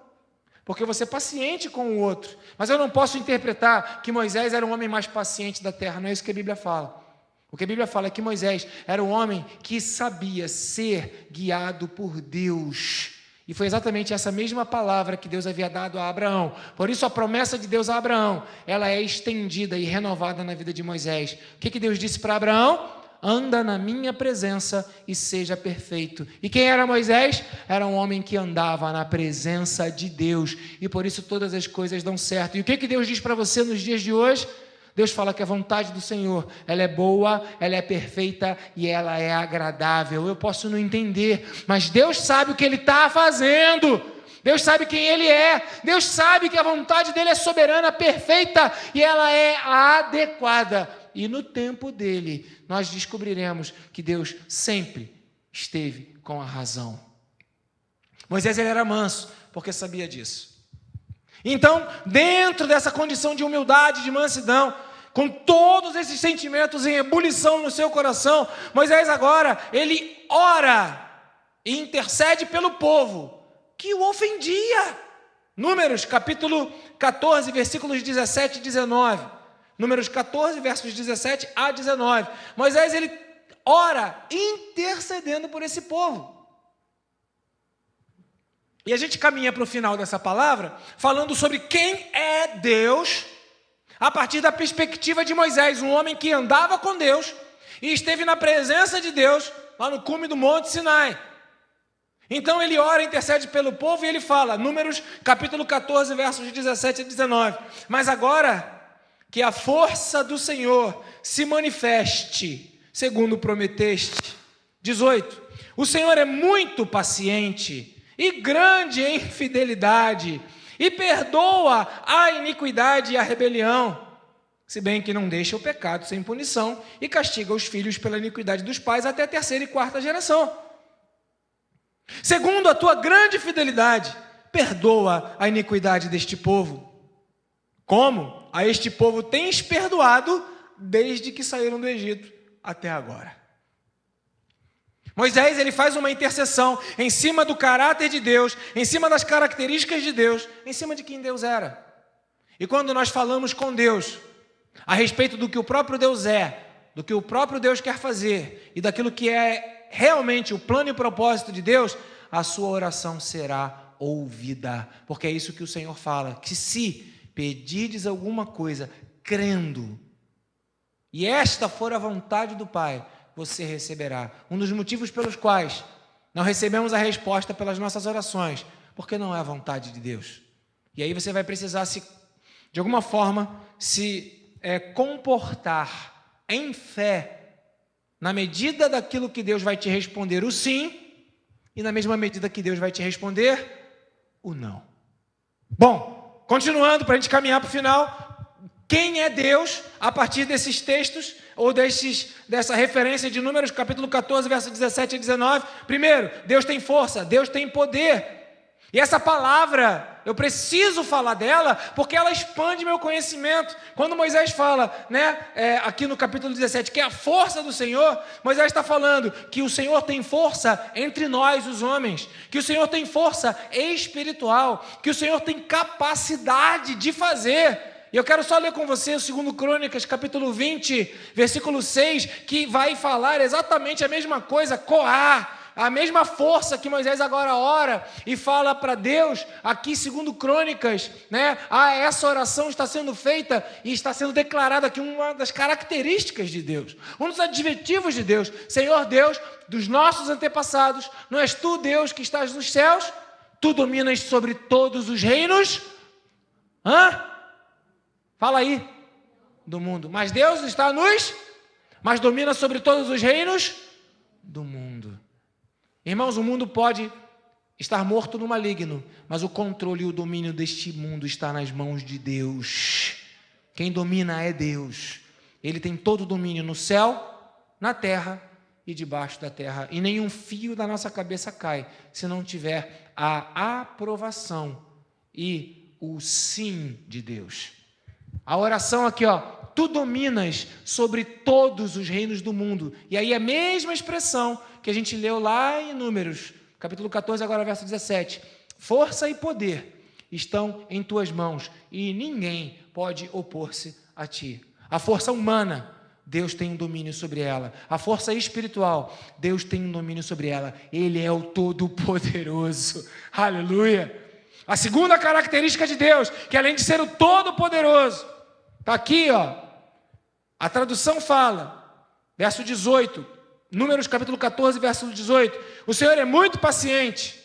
Porque você é paciente com o outro. Mas eu não posso interpretar que Moisés era o homem mais paciente da terra. Não é isso que a Bíblia fala. O que a Bíblia fala é que Moisés era um homem que sabia ser guiado por Deus. E foi exatamente essa mesma palavra que Deus havia dado a Abraão. Por isso a promessa de Deus a Abraão, ela é estendida e renovada na vida de Moisés. O que Deus disse para Abraão? anda na minha presença e seja perfeito. E quem era Moisés? Era um homem que andava na presença de Deus, e por isso todas as coisas dão certo. E o que Deus diz para você nos dias de hoje? Deus fala que a vontade do Senhor, ela é boa, ela é perfeita e ela é agradável. Eu posso não entender, mas Deus sabe o que Ele está fazendo. Deus sabe quem Ele é. Deus sabe que a vontade dEle é soberana, perfeita e ela é adequada. E no tempo dEle, nós descobriremos que Deus sempre esteve com a razão. Moisés, ele era manso, porque sabia disso. Então, dentro dessa condição de humildade, de mansidão, com todos esses sentimentos em ebulição no seu coração, Moisés agora, ele ora e intercede pelo povo que o ofendia. Números, capítulo 14, versículos 17 e 19. Números 14, versos 17 a 19. Moisés, ele ora intercedendo por esse povo. E a gente caminha para o final dessa palavra falando sobre quem é Deus a partir da perspectiva de Moisés, um homem que andava com Deus e esteve na presença de Deus lá no cume do Monte Sinai. Então ele ora, intercede pelo povo e ele fala, Números capítulo 14, versos 17 a 19. Mas agora que a força do Senhor se manifeste, segundo prometeste. 18. O Senhor é muito paciente e grande em fidelidade, e perdoa a iniquidade e a rebelião, se bem que não deixa o pecado sem punição, e castiga os filhos pela iniquidade dos pais até a 3ª e 4ª geração. Segundo a tua grande fidelidade, perdoa a iniquidade deste povo. Como a este povo tens perdoado desde que saíram do Egito até agora. Moisés, ele faz uma intercessão em cima do caráter de Deus, em cima das características de Deus, em cima de quem Deus era. E quando nós falamos com Deus a respeito do que o próprio Deus é, do que o próprio Deus quer fazer e daquilo que é realmente o plano e propósito de Deus, a sua oração será ouvida. Porque é isso que o Senhor fala, que se pedirdes alguma coisa, crendo, e esta for a vontade do Pai, você receberá. Um dos motivos pelos quais não recebemos a resposta pelas nossas orações, porque não é a vontade de Deus. E aí você vai precisar de alguma forma, comportar em fé, na medida daquilo que Deus vai te responder o sim, e na mesma medida que Deus vai te responder o não. Bom, continuando para a gente caminhar para o final, quem é Deus a partir desses textos, ou dessa referência de Números, capítulo 14, versos 17 a 19? Primeiro, Deus tem força, Deus tem poder. E essa palavra, eu preciso falar dela, porque ela expande meu conhecimento. Quando Moisés fala, aqui no capítulo 17, que é a força do Senhor, Moisés está falando que o Senhor tem força entre nós, os homens, que o Senhor tem força espiritual, que o Senhor tem capacidade de fazer. E eu quero só ler com você o 2 Crônicas, capítulo 20, versículo 6, que vai falar exatamente a mesma coisa, coar, a mesma força que Moisés agora ora e fala para Deus, aqui 2 Crônicas, essa oração está sendo feita e está sendo declarada aqui uma das características de Deus, um dos adjetivos de Deus. Senhor Deus dos nossos antepassados, não és tu, Deus, que estás nos céus? Tu dominas sobre todos os reinos? Fala aí, do mundo. Mas Deus está mas domina sobre todos os reinos do mundo. Irmãos, o mundo pode estar morto no maligno, mas o controle e o domínio deste mundo está nas mãos de Deus. Quem domina é Deus. Ele tem todo o domínio no céu, na terra e debaixo da terra. E nenhum fio da nossa cabeça cai, se não tiver a aprovação e o sim de Deus. A oração aqui, tu dominas sobre todos os reinos do mundo. E aí a mesma expressão que a gente leu lá em Números, capítulo 14, agora verso 17. Força e poder estão em tuas mãos e ninguém pode opor-se a ti. A força humana, Deus tem um domínio sobre ela. A força espiritual, Deus tem um domínio sobre ela. Ele é o Todo-Poderoso. Aleluia! A segunda característica de Deus, que além de ser o Todo-Poderoso, está aqui, a tradução fala Verso 18, Números capítulo 14, verso 18. O Senhor é muito paciente,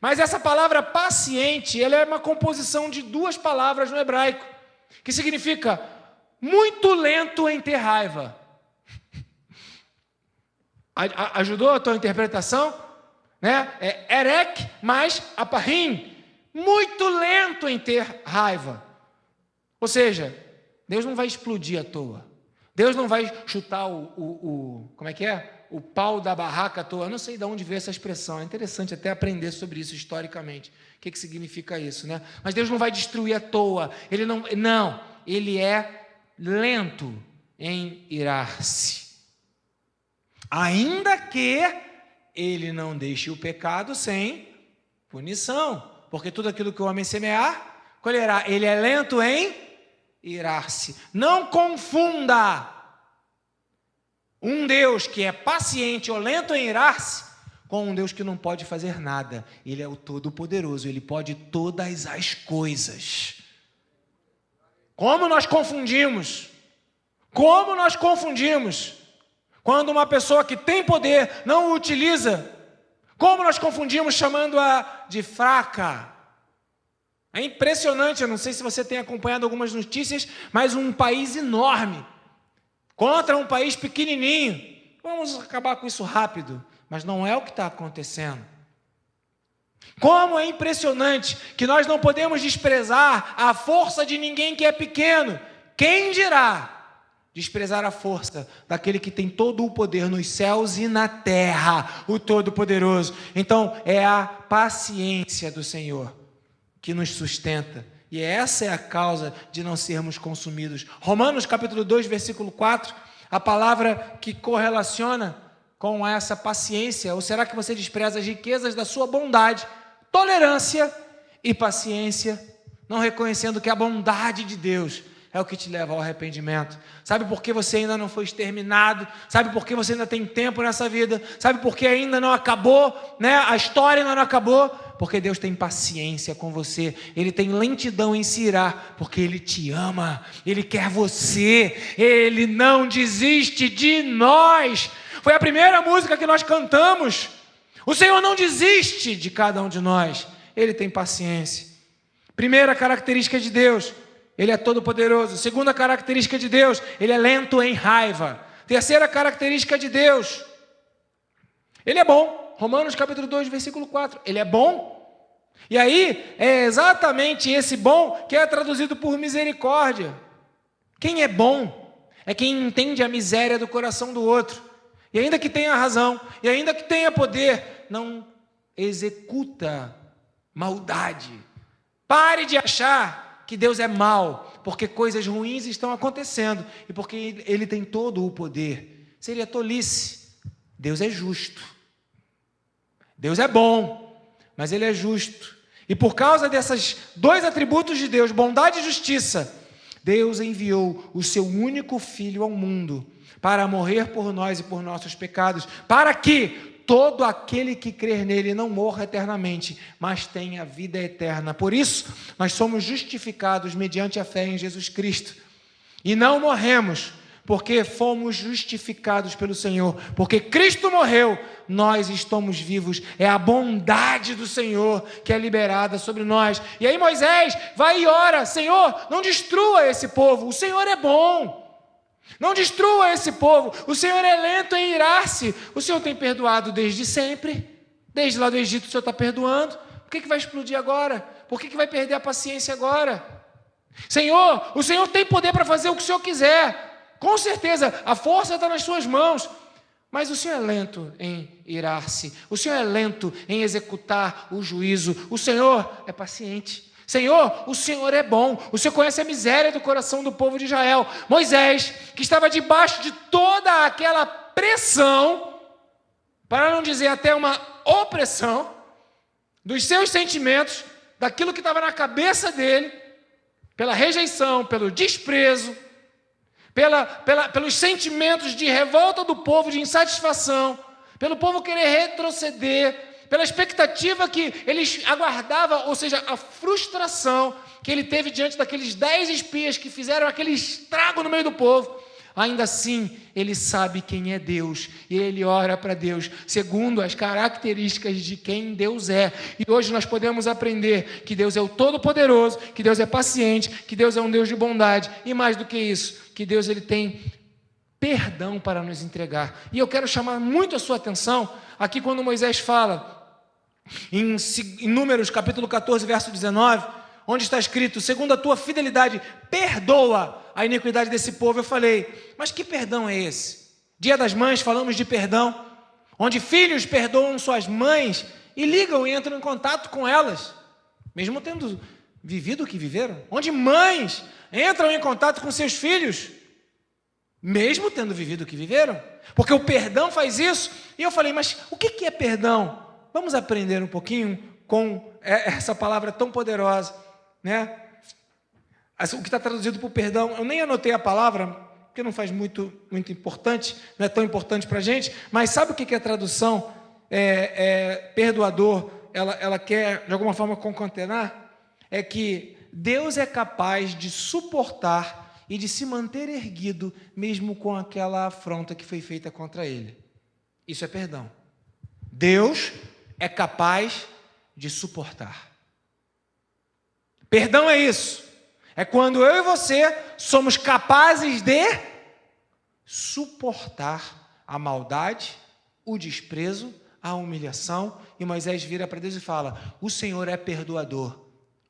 mas essa palavra paciente, ela é uma composição de duas palavras no hebraico, que significa muito lento em ter raiva. Ajudou a tua interpretação? Né? É erek mais apahim, muito lento em ter raiva. Ou seja, Deus não vai explodir à toa. Deus não vai chutar como é que é? O pau da barraca à toa. Eu não sei de onde veio essa expressão. É interessante até aprender sobre isso historicamente. O que significa isso, né? Mas Deus não vai destruir à toa. Ele não. Ele é lento em irar-se. Ainda que ele não deixe o pecado sem punição. Porque tudo aquilo que o homem semear, colherá. Ele é lento em irar-se. Não confunda um Deus que é paciente ou lento em irar-se com um Deus que não pode fazer nada. Ele é o Todo-Poderoso, ele pode todas as coisas. Como nós confundimos? Como nós confundimos? Quando uma pessoa que tem poder não o utiliza, como nós confundimos chamando-a de fraca? É impressionante, eu não sei se você tem acompanhado algumas notícias, mas um país enorme contra um país pequenininho. Vamos acabar com isso rápido, mas não é o que está acontecendo. Como é impressionante que nós não podemos desprezar a força de ninguém que é pequeno. Quem dirá desprezar a força daquele que tem todo o poder nos céus e na terra, o Todo-Poderoso? Então, é a paciência do Senhor que nos sustenta. E essa é a causa de não sermos consumidos. Romanos capítulo 2, versículo 4, a palavra que correlaciona com essa paciência. Ou será que você despreza as riquezas da sua bondade, tolerância e paciência, não reconhecendo que a bondade de Deus é o que te leva ao arrependimento? Sabe por que você ainda não foi exterminado? Sabe por que você ainda tem tempo nessa vida? Sabe por que ainda não acabou, né? A história ainda não acabou? Porque Deus tem paciência com você. Ele tem lentidão em se irar, porque Ele te ama. Ele quer você. Ele não desiste de nós. Foi a primeira música que nós cantamos. O Senhor não desiste de cada um de nós. Ele tem paciência. Primeira característica de Deus: Ele é todo-poderoso. Segunda característica de Deus: Ele é lento em raiva. Terceira característica de Deus: Ele é bom. Romanos capítulo 2, versículo 4. Ele é bom. E aí, é exatamente esse bom que é traduzido por misericórdia. Quem é bom é quem entende a miséria do coração do outro. E ainda que tenha razão, e ainda que tenha poder, não executa maldade. Pare de achar que Deus é mau, porque coisas ruins estão acontecendo, e porque Ele tem todo o poder. Seria tolice. Deus é justo. Deus é bom, mas Ele é justo. E por causa desses dois atributos de Deus, bondade e justiça, Deus enviou o seu único Filho ao mundo para morrer por nós e por nossos pecados, para que todo aquele que crer nele não morra eternamente, mas tenha vida eterna. Por isso, nós somos justificados mediante a fé em Jesus Cristo. E não morremos, porque fomos justificados pelo Senhor. Porque Cristo morreu, nós estamos vivos. É a bondade do Senhor que é liberada sobre nós. E aí Moisés vai e ora: Senhor, não destrua esse povo. O Senhor é bom. Não destrua esse povo. O Senhor é lento em irar-se. O Senhor tem perdoado desde sempre. Desde lá do Egito o Senhor está perdoando. Por que vai explodir agora? Por que vai perder a paciência agora? Senhor, o Senhor tem poder para fazer o que o Senhor quiser. Com certeza, a força está nas suas mãos. Mas o Senhor é lento em irar-se. O Senhor é lento em executar o juízo. O Senhor é paciente. Senhor, o Senhor é bom. O Senhor conhece a miséria do coração do povo de Israel. Moisés, que estava debaixo de toda aquela pressão, para não dizer até uma opressão, dos seus sentimentos, daquilo que estava na cabeça dele, pela rejeição, pelo desprezo, pelos sentimentos de revolta do povo, de insatisfação, pelo povo querer retroceder, pela expectativa que ele aguardava, ou seja, a frustração que ele teve diante daqueles 10 espias que fizeram aquele estrago no meio do povo. ainda assim, ele sabe quem é Deus e ele ora para Deus segundo as características de quem Deus é. E hoje nós podemos aprender que Deus é o Todo-Poderoso, que Deus é paciente, que Deus é um Deus de bondade e mais do que isso, que Deus ele tem perdão para nos entregar. E eu quero chamar muito a sua atenção aqui quando Moisés fala em Números capítulo 14, verso 19, onde está escrito: segundo a tua fidelidade, perdoa a iniquidade desse povo. Eu falei, mas que perdão é esse? Dia das Mães falamos de perdão, onde filhos perdoam suas mães e ligam e entram em contato com elas, mesmo tendo vivido o que viveram. Onde mães entram em contato com seus filhos, mesmo tendo vivido o que viveram, porque o perdão faz isso. E eu falei, mas o que é perdão? Vamos aprender um pouquinho com essa palavra tão poderosa, né? O que está traduzido por perdão, eu nem anotei a palavra, porque não faz muito importante, não é tão importante para a gente, mas sabe o que é a tradução? Perdoador, ela quer, de alguma forma, concatenar, é que Deus é capaz de suportar e de se manter erguido, mesmo com aquela afronta que foi feita contra ele. Isso é perdão. Deus é capaz de suportar. Perdão é isso. É quando eu e você somos capazes de suportar a maldade, o desprezo, a humilhação. E Moisés vira para Deus e fala: o Senhor é perdoador.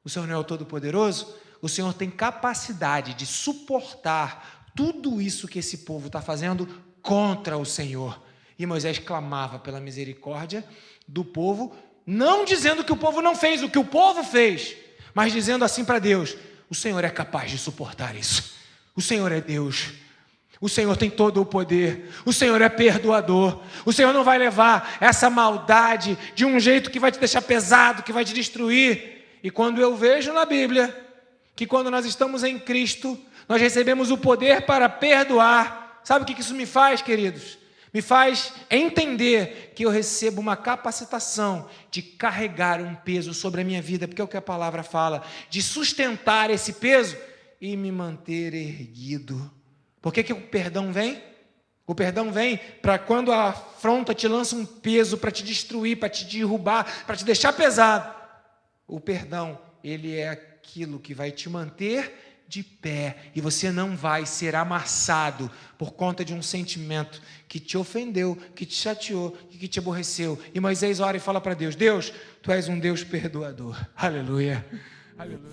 O Senhor não é o Todo-Poderoso? O Senhor tem capacidade de suportar tudo isso que esse povo está fazendo contra o Senhor. E Moisés clamava pela misericórdia do povo, não dizendo que o povo não fez o que o povo fez, mas dizendo assim para Deus: o Senhor é capaz de suportar isso. O Senhor é Deus. O Senhor tem todo o poder. O Senhor é perdoador. O Senhor não vai levar essa maldade de um jeito que vai te deixar pesado, que vai te destruir. E quando eu vejo na Bíblia que quando nós estamos em Cristo, nós recebemos o poder para perdoar, sabe o que isso me faz, queridos? Me faz entender que eu recebo uma capacitação de carregar um peso sobre a minha vida, porque é o que a palavra fala, de sustentar esse peso e me manter erguido. Por que o perdão vem? O perdão vem para quando a afronta te lança um peso para te destruir, para te derrubar, para te deixar pesado. O perdão, ele é aquilo que vai te manter de pé, e você não vai ser amassado por conta de um sentimento que te ofendeu, que te chateou, que te aborreceu. E Moisés ora e fala para Deus: Deus, Tu és um Deus perdoador. Aleluia. Aleluia.